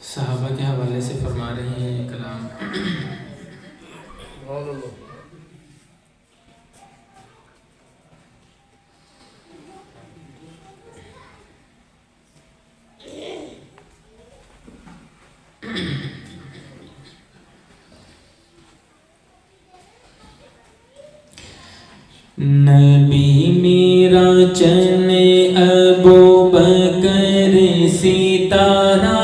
صحابہ کے حوالے سے فرما رہے ہیں کلام. نبی میرا چن ابو بکر ستارہ،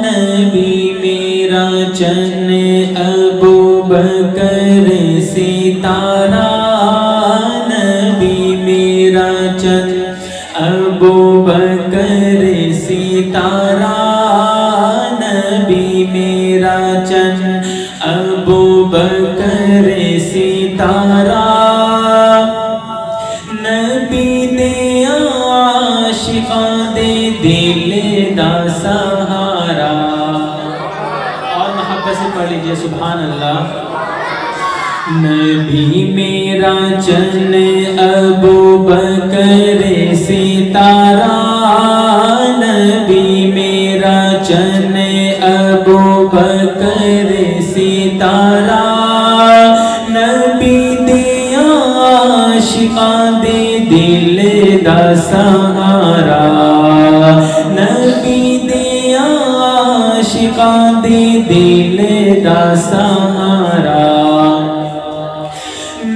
نبی میرا چن ابو بکر ستارہ، نبی میرا چن ابو بکر ستارہ، نبی میرا چن ابو بکر ستارہ، دل دا سہارا. اور محبت سے پڑھ لیجئے سبحان اللہ. نبی میرا چن ابو بکر ستارہ، نبی میرا چن ابو بکر ستارہ، نبی دیا عاشقاں دے دل دا سہارا، نبی دے عاشقاں دے دل دا سہارا،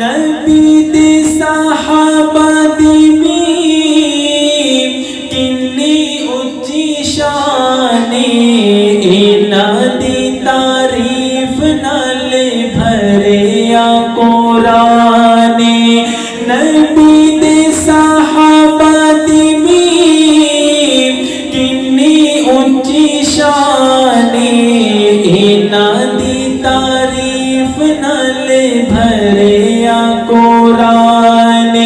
نبی دے صحابہ دی میں کنی اچھی شان، انہاں دی تعریف نال بھریا قرآن، نبی دے صحابہ دی میں کنی اونچی شان، انہاں دی تعریف نال بھریا قرآن،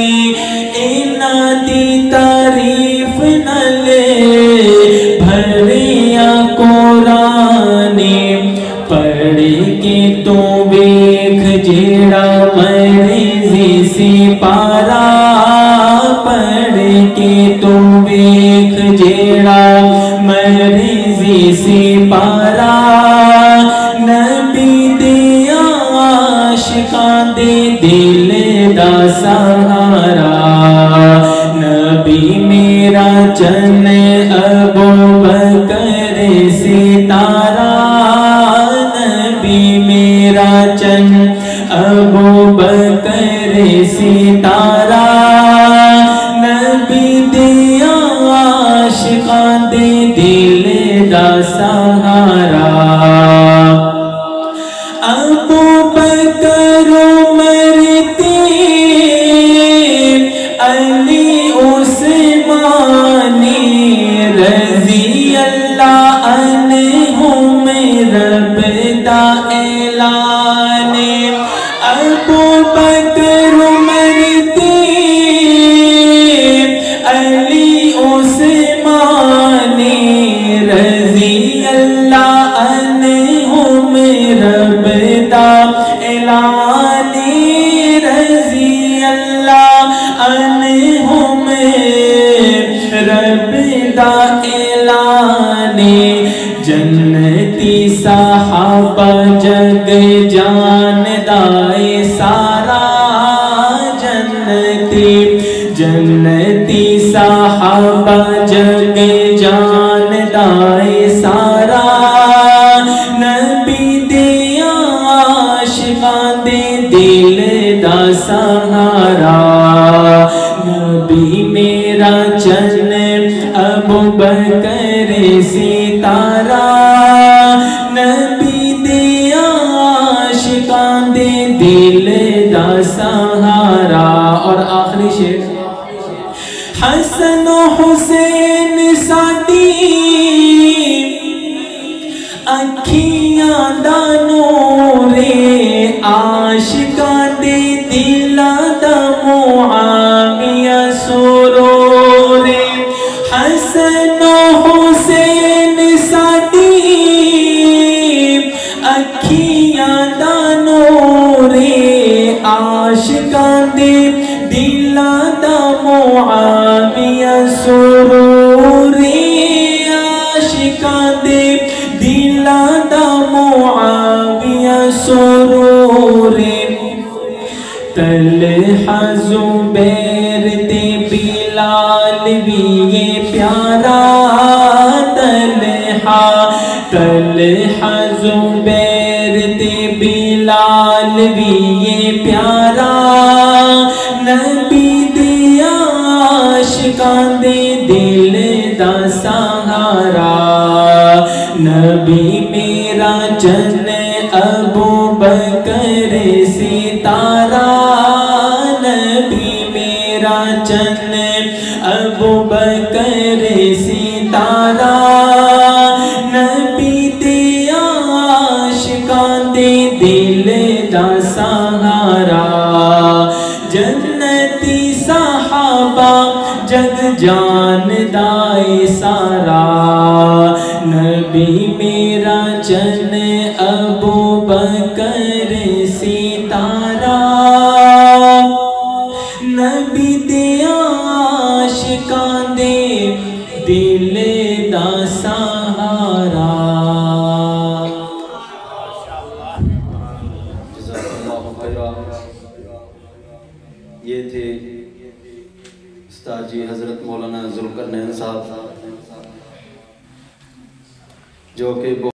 انہاں دی تعریف نال بھریا قرآن. پڑھ کے تو ویکھ جیڑا مرضی سپارہ، پڑھ کے تو ویکھ جیڑا مرضی سپارہ، نبی دے عاشقاں دے دل دا سہارا، نبی میرا چن ابو بکر ستارہ، نبی میرا چن ابو بکر ستارہ، نبی دے عاشقاں دے دل دا سہارا. ابو بکر مرتے علی عثمان رضی اللہ عنہم رب دا اعلان، ابو بکر مرتے علی عثمان رضی اللہ عنہم رب دا اعلان، رضی اللہ عنہم رب دا اعلان. جنتی صحابہ جگ جان دائے سارا، جنتی صحابہ جگ جان دائے سارا، نبی دے عاشقاں دے دل دا سہارا، نبی میرا چن ابو بکر ستارہ، نبی دے عاشقاں دے دل دا سہارا. اور آخری شعر، حسن و حسین ساڈی اکھیاں دا نور، عاشقاں دے دلاں دا معاویہ سرور حسن و حسین ساڈی اکھیاں دا نور عاشقاں دے دلاں دا معاویہ سرور عاشقاں دے دلاں دا معاویہ سرور طلحہ زبیر تے بلال بھی یہ پیارا طلحہ زبیر تے بلال بھی یہ پیارا نبی دے عاشقاں دے دل دا سہارا نبی میرا جن ابو بکر ستارہ نبی میرا جن ابو بکر ستارہ نبی دے عاشقاں دے دل دا سہارا جنتی صحابہ جگ جان دائے سارا نبی میرا جن ابو بکر ستارہ نبی دے عاشقاں دے دل دا سہارا. یہ تھے استاد جی حضرت مولانا ذوالقرنین صاحب جو کہ